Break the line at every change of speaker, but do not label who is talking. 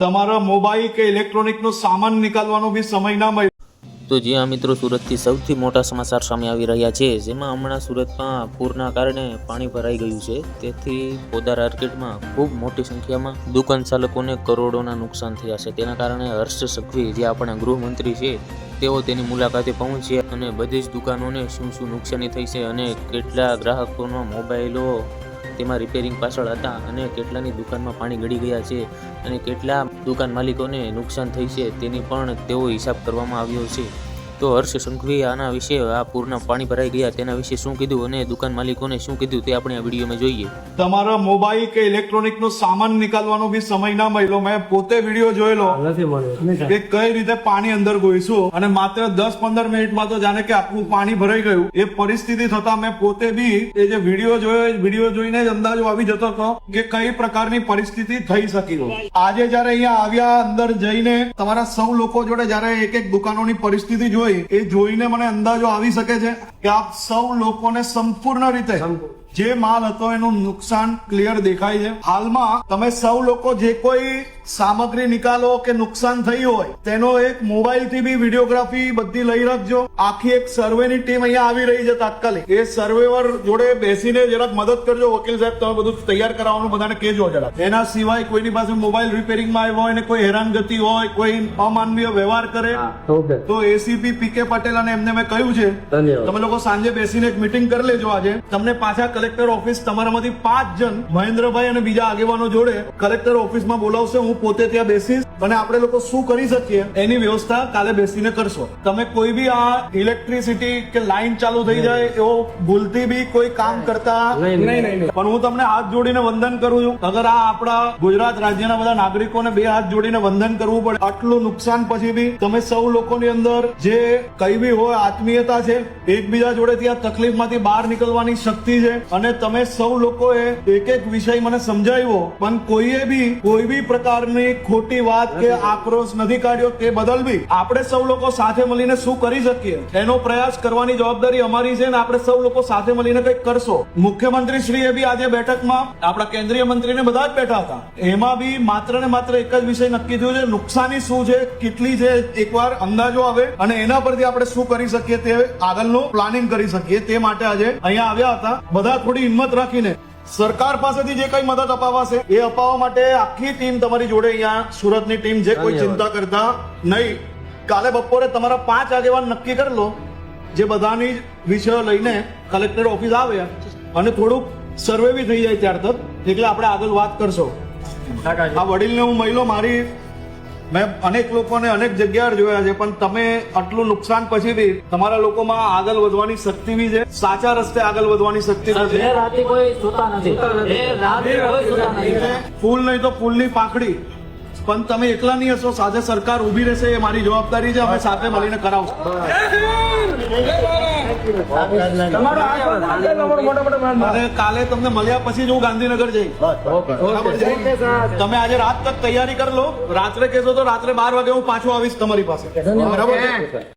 તમારા મોબાઈલ કે ઇલેક્ટ્રોનિકનો સામાન નીકાળવાનો બી સમય ના મળે.
તો જી હા મિત્રો, સુરતથી સૌથી મોટા સમાચાર સામે આવી રહ્યા છે, જેમાં હમણાં સુરતમાં પૂરના કારણે પાણી ભરાઈ ગયું છે. તેથી પોદાર આર્કેડમાં ખૂબ મોટી સંખ્યામાં દુકાન ચાલકોને કરોડોના નુકસાન થયા છે. તેના કારણે હર્ષ સંઘવી, જે આપણા ગૃહમંત્રી છે, તેઓ તેની મુલાકાતે પહોંચ્યા અને બધી જ દુકાનોને શું નુકસાની થઈ છે અને કેટલા ગ્રાહકોના મોબાઈલો તેમાં રિપેરિંગ પાછળ હતા અને કેટલાની દુકાનમાં પાણી ગળી ગયા છે અને કેટલા દુકાન માલિકોને નુકસાન થઈ છે તેની પણ તેઓ હિસાબ કરવામાં આવ્યો છે. તો હર્ષ સંઘવીએ આના વિશે, આ પૂરના પાણી ભરાઈ ગયા તેના વિશે શું કીધું અને દુકાન માલિકોને શું કીધું તે આપણે આ વિડીયોમાં જોઈએ.
તમારા મોબાઈલ કે ઇલેક્ટ્રોનિકનો સામાન નીકાળવાનો બી સમય ના મળ્યો. મેં પોતે વિડીયો જોયેલો કે કઈ રીતે પાણી અંદર ઘૂસ્યું અને માત્ર 10-15 મિનિટમાં તો જાણે કે આખું પાણી ભરાઈ ગયું. એ પરિસ્થિતિ થતા મેં પોતે બી એ જે વિડીયો જોયો, વિડીયો જોઈને જ અંદાજો આવી જતો હતો કે કઈ પ્રકારની પરિસ્થિતિ થઈ શકી. આજે જયારે અહીંયા આવ્યા, અંદર જઈને તમારા સૌ લોકો જોડે જયારે એક દુકાનોની પરિસ્થિતિ જોઈ, એ જોઈને મને અંદાજો આવી શકે છે કે આપ સૌ લોકોને સંપૂર્ણ રીતે જે માલ હતો એનું નુકસાન ક્લિયર દેખાય છે. હાલમાં તમે સૌ લોકો જે કોઈ સામગ્રી નિકાલો કે નુકસાન થઈ હોય તેનો એક મોબાઈલ થી બી વિડીયોગ્રાફી બધી લઈ રાખજો. આખી એક સર્વેની ટીમ અહીંયા આવી રહી છે તાત્કાલિક. એ સર્વેવર જોડે બેસીને જરાક મદદ કરજો. વકીલ સાહેબ, તમે બધું તૈયાર કરાવવાનું બધાને કહેજો જરાક. એના સિવાય કોઈની પાસે મોબાઈલ રિપેરિંગમાં આવ્યો હોય ને કોઈ હેરાનગતિ હોય, કોઈ અમાનવીય વ્યવહાર કરે, તો એસીપી પીકે પટેલ અને એમને મેં કહ્યું છે, તમે લોકો સાંજે બેસીને એક મીટિંગ કરી લેજો. આજે તમને પાછા કલેક્ટર ઓફિસ તમારામાંથી 5 જણ મહેન્દ્રભાઈ અને બીજા આગેવાનો જોડે કલેક્ટર ઓફિસમાં બોલાવશે. હું પોતે ત્યાં બેસીશ અને આપણે લોકો શું કરી શકીએ એની વ્યવસ્થા કાલે બેસીને કરશો. તમે કોઈ બી આ ઇલેક્ટ્રિસિટી કે લાઈન ચાલુ થઈ જાય એવો ભૂલથી બી કોઈ કામ કરતા નહીં. પણ હું તમને હાથ જોડીને વંદન કરું છું. અગર આ આપણા ગુજરાત રાજ્યના બધા નાગરિકોને 2 હાથ જોડીને વંદન કરવું પડે. આટલું નુકસાન પછી બી તમે સૌ લોકોની અંદર જે કઈ બી હોય આત્મીયતા છે, એકબીજા જોડે ત્યાં તકલીફમાંથી બહાર નીકળવાની શક્તિ છે અને તમે સૌ લોકોએ એક વિષય મને સમજાવ્યો, પણ કોઈએ બી કોઈ બી પ્રકારની ખોટી વાત કે આક્રોશ નથી કાઢ્યો. તે બદલ બી આપણે સૌ લોકો સાથે મળીને શું કરી શકીએ એનો પ્રયાસ કરવાની જવાબદારી અમારી છે ને આપણે સૌ લોકો સાથે મળીને કંઈક કરશો. મુખ્યમંત્રી શ્રીએ બી આજે બેઠકમાં, આપણા કેન્દ્રીય મંત્રીને બધા જ બેઠા હતા, એમાં બી માત્ર ને માત્ર એક જ વિષય નક્કી થયું છે, નુકસાની શું છે, કેટલી છે, એકવાર અંદાજો આવે અને એના પરથી આપણે શું કરી શકીએ તે આગળનું પ્લાનિંગ કરી શકીએ. તે માટે આજે અહીંયા આવ્યા હતા. બધા થોડી હિંમત રાખીને સરકાર પાસેથી જે કઈ મદદ અપાવાશે એ અપાવવા માટે આખી ટીમ તમારી જોડે, અહીંયા સુરતની ટીમ જે કોઈ ચિંતા કરતા નહીં. કાલે બપોરે તમારા 5 આગેવાન નક્કી કરી લો, જે બધાની વિષયો લઈને કલેક્ટર ઓફિસ આવે અને થોડુંક સર્વે બી થઈ જાય ત્યાર તક, એટલે આપણે આગળ વાત કરશો. આ વડીલને હું મહિલો, મારી મેં અનેક લોકોને અનેક જગ્યાએ જોયા છે, પણ તમે આટલું નુકસાન પછી બી તમારા લોકોમાં આગળ વધવાની શક્તિ બી છે, સાચા રસ્તે આગળ વધવાની શક્તિ છે. ફૂલ નહીં તો ફૂલની પાંખડી, પણ તમે એકલા નહીં હશો, સાથે સરકાર ઉભી રહેશે, એ મારી જવાબદારી છે. અમે સાથે મળીને કરાવશું. અને કાલે તમને મળ્યા પછી જ હું ગાંધીનગર જઈશ. તમે આજે રાત તક તૈયારી કરી લો. રાત્રે કહેશો તો રાત્રે 12 વાગે હું પાછો આવીશ તમારી પાસે. બરાબર.